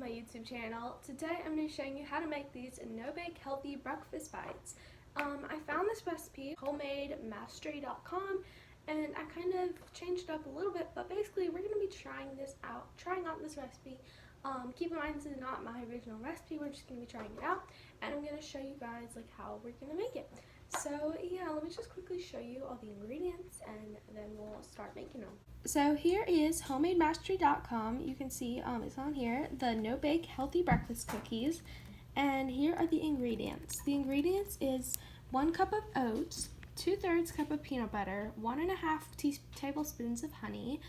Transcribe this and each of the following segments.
my YouTube channel. Today I'm going to be showing you how to make these no-bake healthy breakfast bites. I found this recipe homademastery.com, and I kind of changed it up a little bit, but basically we're going to be trying out this recipe. Keep in mind this is not my original recipe, we're just going to be trying it out, and I'm going to show you guys like how we're going to make it. So yeah, let me just quickly show you all the ingredients and then we'll start making them. So here is homademastery.com. You can see it's on here, the no-bake healthy breakfast cookies. And here are the ingredients. The ingredients is 1 cup of oats, 2/3 cup of peanut butter, 1.5 tablespoons of honey,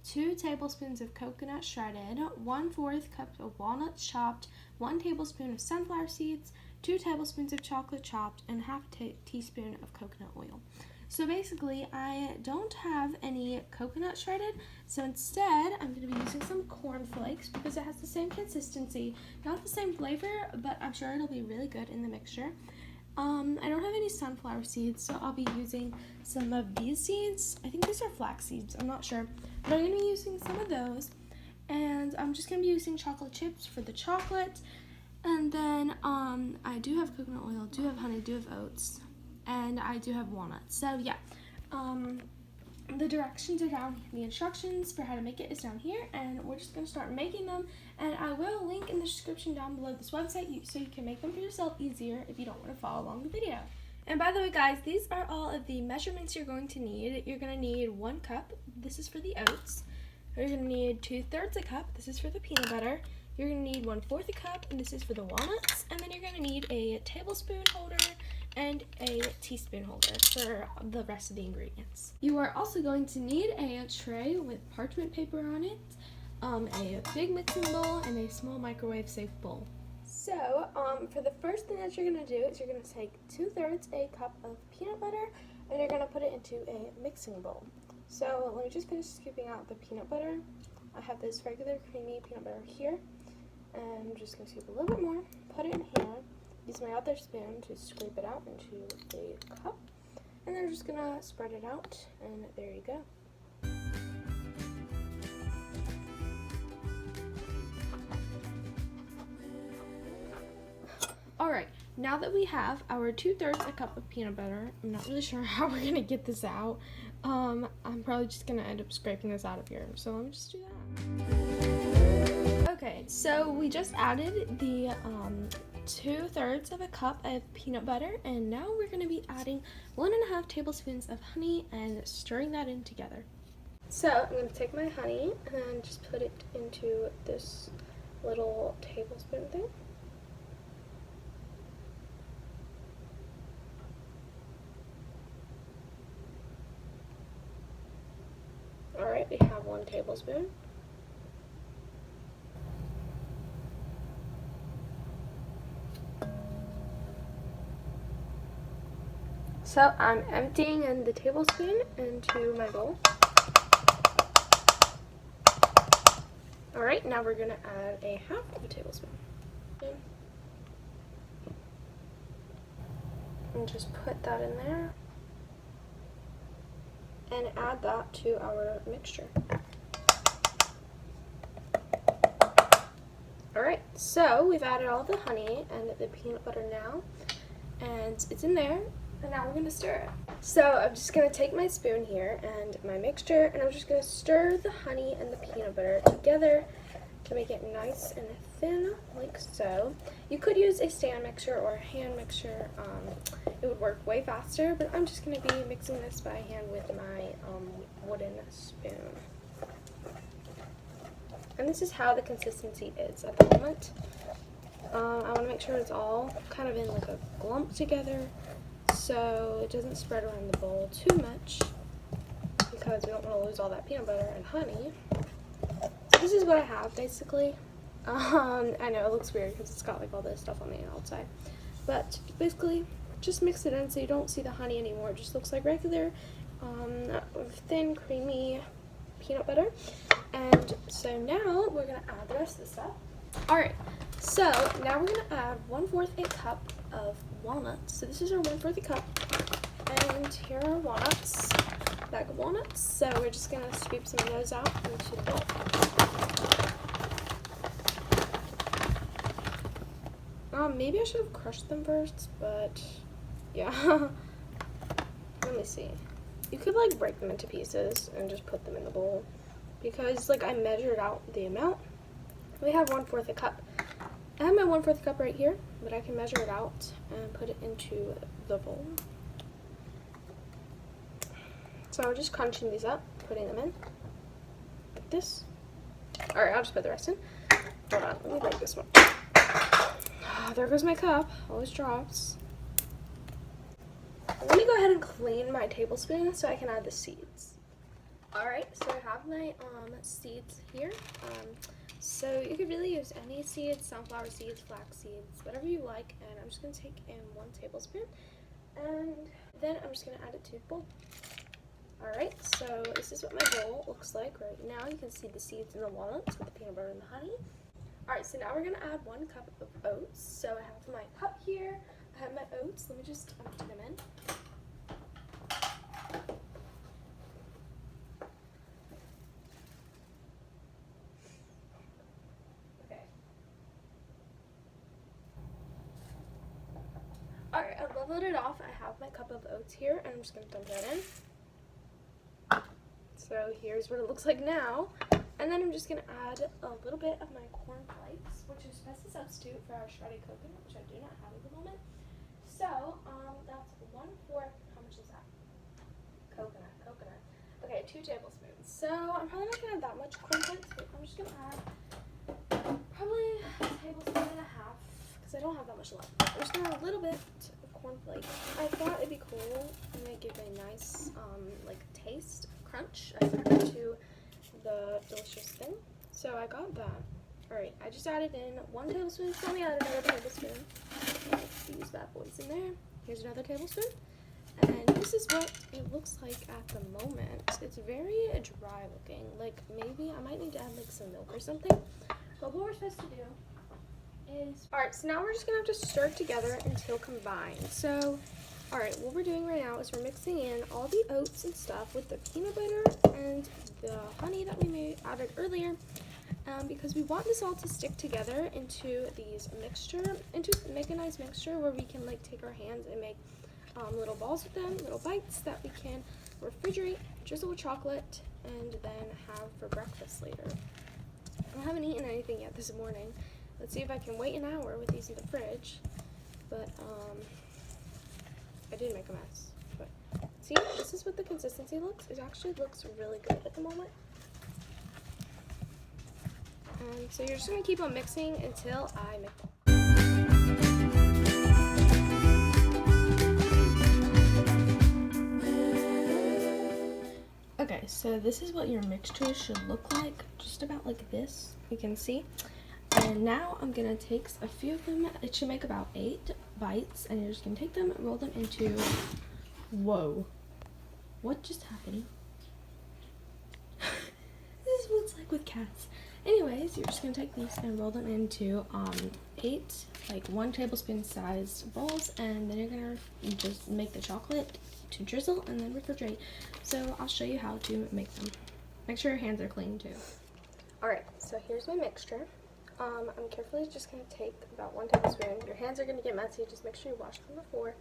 2 tablespoons of coconut shredded, 1/4 cup of walnuts chopped, 1 tablespoon of sunflower seeds, 2 tablespoons of chocolate chopped, and half a teaspoon of coconut oil. So basically, I don't have any coconut shredded, so instead I'm going to be using some corn flakes because it has the same consistency, not the same flavor, but I'm sure it'll be really good in the mixture. I don't have any sunflower seeds, so I'll be using some of these seeds. I think these are flax seeds, I'm not sure, but I'm going to be using some of those. And I'm just going to be using chocolate chips for the chocolate. And then I do have coconut oil, do have honey, do have oats, and I do have walnuts. So yeah, the directions are down, the instructions for how to make it is down here, and we're just going to start making them. And I will link in the description down below this website so you can make them for yourself easier if you don't want to follow along the video. And by the way guys, these are all of the measurements you're going to need. You're going to need 1 cup, this is for the oats. You're going to need 2/3 a cup, this is for the peanut butter. You're going to need 1/4 a cup, and this is for the walnuts. And then you're going to need a tablespoon holder and a teaspoon holder for the rest of the ingredients. You are also going to need a tray with parchment paper on it, a big mixing bowl, and a small microwave safe bowl. So, for the first thing that you're going to do is you're going to take 2/3 a cup of peanut butter, and you're going to put it into a mixing bowl. So, let me just finish scooping out the peanut butter. I have this regular creamy peanut butter here, and I'm just going to scoop a little bit more, put it in here, use my other spoon to scrape it out into the cup, and then I'm just going to spread it out, and there you go. Alright, now that we have our 2/3 a cup of peanut butter, I'm not really sure how we're going to get this out. I'm probably just going to end up scraping this out of here, so let me just do that. Okay, so we just added the 2/3 of a cup of peanut butter, and now we're going to be adding 1.5 tablespoons of honey and stirring that in together. So I'm going to take my honey and just put it into this little tablespoon thing. Alright, we have 1 tablespoon. So I'm emptying in the tablespoon into my bowl. Alright, now we're going to add a half of a tablespoon. And just put that in there. And add that to our mixture. Alright, so we've added all the honey and the peanut butter now, and it's in there, and now we're going to stir it. So I'm just going to take my spoon here and my mixture, and I'm just going to stir the honey and the peanut butter together to make it nice and thin, like so. You could use a stand mixer or a hand mixer. It would work way faster, but I'm just going to be mixing this by hand with my wooden spoon. And this is how the consistency is at the moment. I want to make sure it's all kind of in like a glump together, so it doesn't spread around the bowl too much, because we don't want to lose all that peanut butter and honey. So this is what I have basically. I know it looks weird because it's got like all this stuff on the outside, but basically just mix it in so you don't see the honey anymore. It just looks like regular thin creamy peanut butter. And so now we're going to add the rest of the stuff. Alright, so now we're going to add 1/4 a cup of walnuts. So this is our 1/4 a cup, and here are walnuts, bag of walnuts. So we're just going to scoop some of those out into the bowl. Maybe I should have crushed them first, but yeah. Let me see. You could like break them into pieces and just put them in the bowl, because like I measured out the amount. We have 1/4 a cup. I have my 1/4 cup right here, but I can measure it out and put it into the bowl. So I'm just crunching these up, putting them in like this. All right, I'll just put the rest in. Hold on, let me break this one. Oh, there goes my cup. Always drops. Let me go ahead and clean my tablespoon so I can add the seeds. Alright, so I have my seeds here. So you could really use any seeds, sunflower seeds, flax seeds, whatever you like. And I'm just going to take in 1 tablespoon. And then I'm just going to add it to the bowl. Alright, so this is what my bowl looks like right now. You can see the seeds and the walnuts with the peanut butter and the honey. Alright, so now we're going to add 1 cup of oats. So I have my cup here. I have my oats. Let me just empty them in. Okay. Alright, I leveled it off. I have my cup of oats here, and I'm just going to dump that in. So here's what it looks like now. And then I'm just going to add a little bit of my corn flakes, which is best to substitute for our shredded coconut, which I do not have at the moment. So, that's 1/4, how much is that? Coconut. Okay, 2 tablespoons. So, I'm probably not going to add that much corn flakes, but I'm just going to add probably a tablespoon and a half, because I don't have that much left. I'm just going to add a little bit of corn flakes. I thought it'd be cool and it'd give a nice, like, taste, crunch, to the delicious thing. So, I got that. Alright, I just added in 1 tablespoon. So let me add another tablespoon. These bad boys in there. Here's another tablespoon. And this is what it looks like at the moment. It's very dry looking. Like maybe I might need to add like some milk or something. But what we're supposed to do is... Alright, so now we're just going to have to stir it together until combined. So, alright, what we're doing right now is we're mixing in all the oats and stuff with the peanut butter and the honey that we added earlier. Because we want this all to stick together into make a nice mixture where we can like take our hands and make little balls with them, little bites that we can refrigerate, drizzle with chocolate, and then have for breakfast later. I haven't eaten anything yet this morning. Let's see if I can wait an hour with these in the fridge. But I did make a mess. But see, this is what the consistency looks. It actually looks really good at the moment. And so you're just going to keep on mixing until I make them. Okay, so this is what your mixture should look like, just about like this, you can see. And now I'm going to take a few of them. It should make about 8 bites, and you're just going to take them and roll them into... Whoa. What just happened? This is what it's like with cats. Anyways, you're just going to take these and roll them into 8, like 1 tablespoon sized balls, and then you're going to just make the chocolate to drizzle and then refrigerate. So I'll show you how to make them. Make sure your hands are clean too. Alright, so here's my mixture. I'm carefully just going to take about 1 tablespoon. Your hands are going to get messy, just make sure you wash them before.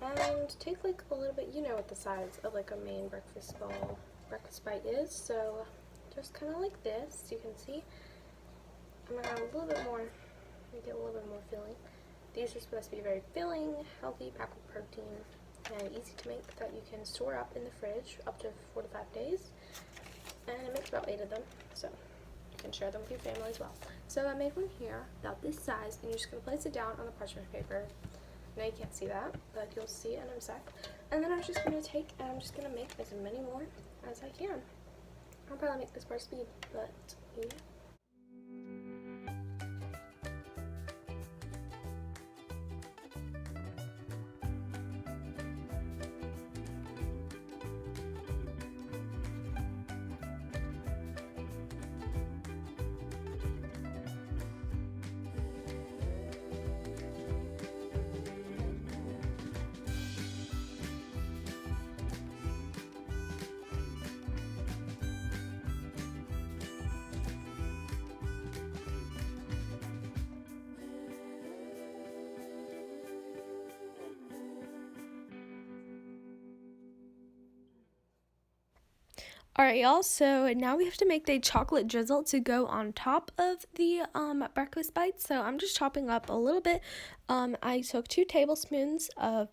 And take like a little bit, you know what the size of like a main breakfast bite is, so just kind of like this, you can see. I'm going to add a little bit more, make it a little bit more filling. These are supposed to be very filling, healthy, packed with protein, and easy to make, that you can store up in the fridge up to 4 to 5 days. And I make about 8 of them, so you can share them with your family as well. So I made one here, about this size, and you're just going to place it down on the parchment paper. Now you can't see that, but you'll see it in a sec. And then I'm just going to take, and I'm just going to make as many more as I can. I'll probably make this more speed, but yeah. Alright, y'all, so now we have to make the chocolate drizzle to go on top of the breakfast bites. So I'm just chopping up a little bit. I took 2 tablespoons of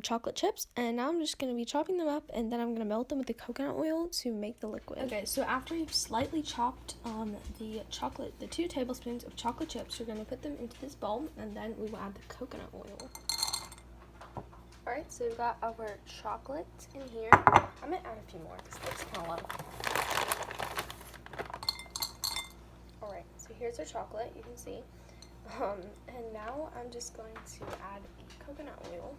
chocolate chips, and now I'm just going to be chopping them up, and then I'm going to melt them with the coconut oil to make the liquid. Okay, so after you've slightly chopped the 2 tablespoons of chocolate chips, you're going to put them into this bowl, and then we will add the coconut oil. Alright, so we've got our chocolate in here. I'm going to add a few more because that's kind of low. Alright, so here's our chocolate, you can see. And now I'm just going to add the coconut oil.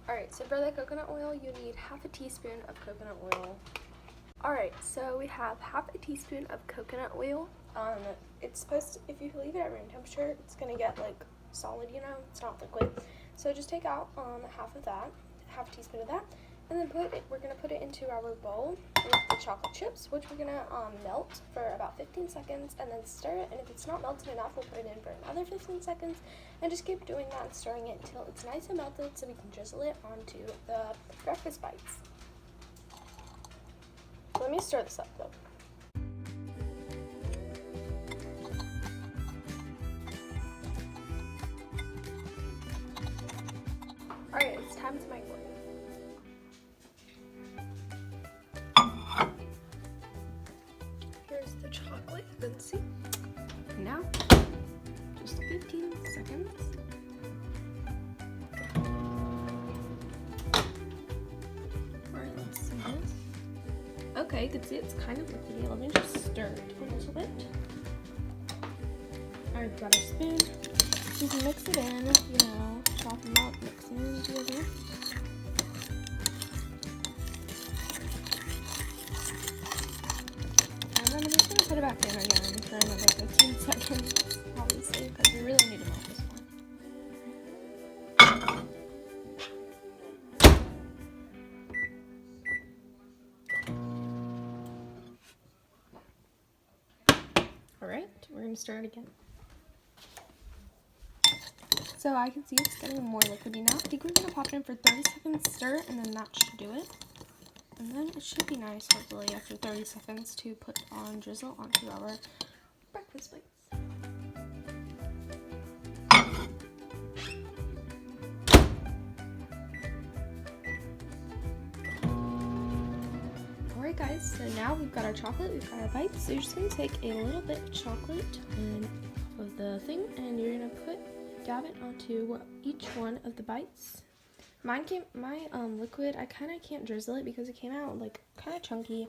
Alright, so for the coconut oil, you need half a teaspoon of coconut oil. Alright, so we have half a teaspoon of coconut oil. It's supposed to, if you leave it at room temperature, it's going to get like solid, you know, it's not liquid. So just take out half a teaspoon of that, and then we're going to put it into our bowl with the chocolate chips, which we're going to melt for about 15 seconds and then stir it. And if it's not melted enough, we'll put it in for another 15 seconds and just keep doing that and stirring it until it's nice and melted so we can drizzle it onto the breakfast bites. So let me stir this up though. Alright, it's time to make one. Here's the chocolate, you can see. Now, just 15 seconds. Alright, let's see this. Okay, you can see it's kind of liquidy. Let me just stir it a little bit. Alright, got our spoon. You can mix it in, you know, chop them up, mix them in together. And then I'm just going to put it back in again for another 15 seconds, obviously, because we really need to melt this one. Alright, we're going to stir it again. So I can see it's getting more liquidy now. I think we're going to pop it in for 30 seconds, stir, and then that should do it. And then it should be nice, hopefully, after 30 seconds to put on drizzle onto our breakfast bites. Alright guys, so now we've got our chocolate, we've got our bites. So you're just going to take a little bit of chocolate and of the thing, and you're going to dab it onto each one of the bites. My liquid, I kind of can't drizzle it because it came out like kind of chunky.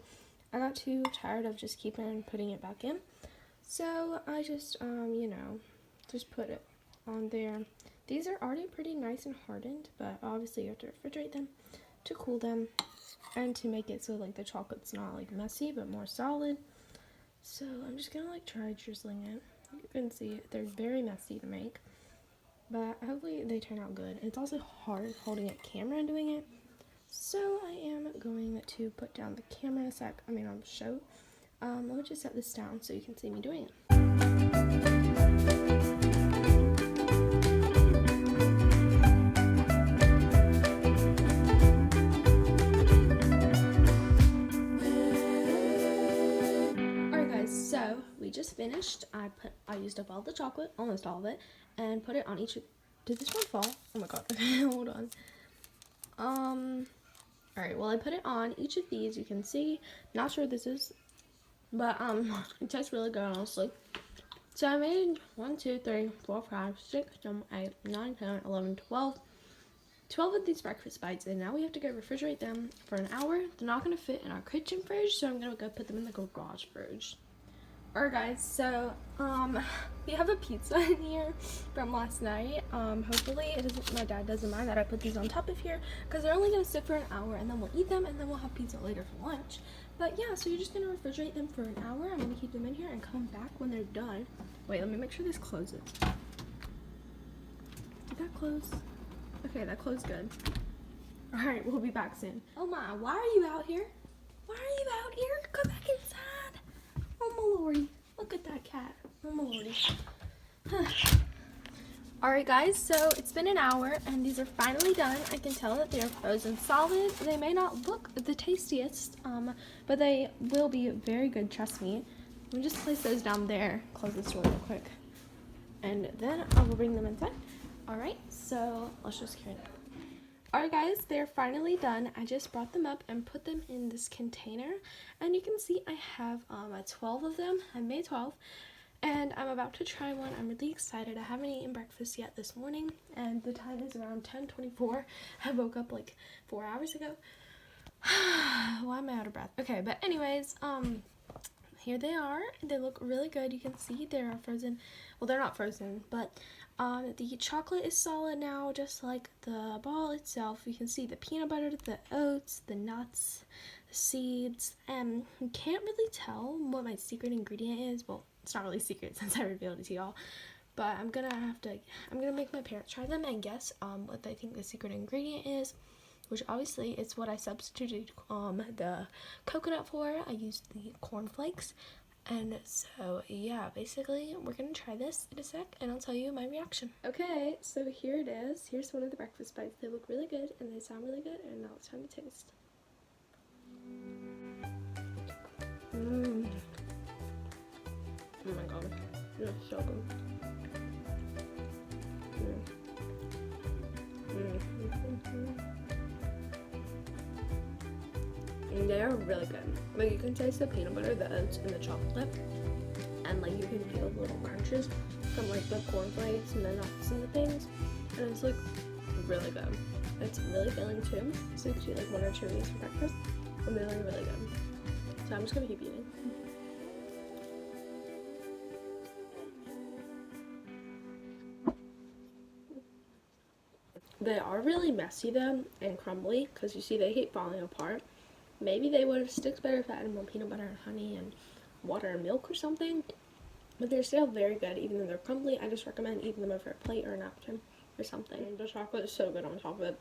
I got too tired of just keeping and putting it back in. So I just, you know, just put it on there. These are already pretty nice and hardened, but obviously you have to refrigerate them to cool them and to make it so like the chocolate's not like messy but more solid. So I'm just gonna like try drizzling it. You can see they're very messy to make, but hopefully they turn out good. It's also hard holding a camera and doing it, so I am going to put down the camera in a sec. I mean, I'll show. Let me just set this down so you can see me doing it. Alright guys, so we just finished. I used up all the chocolate, almost all of it, and put it on each of, did this one fall? Oh my god, okay, hold on. Alright, well I put it on each of these, you can see, not sure what this is, but it tastes really good honestly. So I made 1, 2, 3, 4, 5, 6, 7, 8, 9, 10, 11, 12 of these breakfast bites, and now we have to go refrigerate them for an hour. They're not going to fit in our kitchen fridge, so I'm going to go put them in the garage fridge. Alright guys, so we have a pizza in here from last night. Hopefully my dad doesn't mind that I put these on top of here, because they're only going to sit for an hour, and then we'll eat them, and then we'll have pizza later for lunch. But yeah, so you're just going to refrigerate them for an hour. I'm going to keep them in here and come back when they're done. Wait, let me make sure this closes. Did that close? Okay, that closed good. Alright, we'll be back soon. Oh my, why are you out here? Why are you out here? Come back inside. Oh my lordy, look at that cat. Oh my lordy. Alright guys, so it's been an hour and these are finally done. I can tell that they are frozen solid. They may not look the tastiest, but they will be very good, trust me. Let me just place those down there, close this door real quick, and then I will bring them inside. Alright, so let's just carry them. Alright guys, they're finally done. I just brought them up and put them in this container, and you can see I have 12 of them. I made 12. And I'm about to try one. I'm really excited. I haven't eaten breakfast yet this morning, and the time is around 10:24. I woke up like 4 hours ago. Why am I out of breath? Okay, but anyways, here they are. They look really good. You can see they're frozen. Well, they're not frozen, but the chocolate is solid now, just like the ball itself. You can see the peanut butter, the oats, the nuts, the seeds, and you can't really tell what my secret ingredient is. Well, it's not really secret since I revealed it to y'all, but I'm gonna make my parents try them and guess what they think the secret ingredient is, which obviously is what I substituted the coconut for. I used the cornflakes. And so, yeah, basically, we're going to try this in a sec, and I'll tell you my reaction. Okay, so here it is. Here's one of the breakfast bites. They look really good, and they sound really good, and now it's time to taste. Mmm. Oh my god. It's so good. And they are really good. Like, you can taste the peanut butter, the oats, and the chocolate, and like you can feel the little crunches from like the cornflakes and the nuts and the things, and it's like really good. It's really filling too, so you can eat like 1 or 2 of these for breakfast, and they're like really good. So I'm just gonna keep eating. They are really messy though and crumbly, because you see they keep falling apart. Maybe they would have sticked better if I added more peanut butter and honey and water and milk or something. But they're still very good, even though they're crumbly. I just recommend eating them over a plate or a napkin or something. And the chocolate is so good on top of it.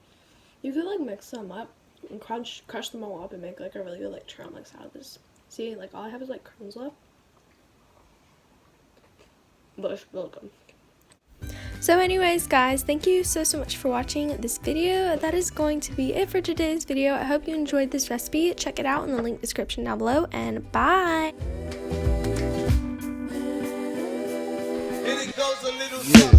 You could like mix them up and crush them all up and make like a really good like trail mix out of this. See, like all I have is like crumbs left. But it's really good. So anyways guys, thank you so much for watching this video. That is going to be it for today's video. I hope you enjoyed this recipe. Check it out in the link description down below, and bye! And it goes a little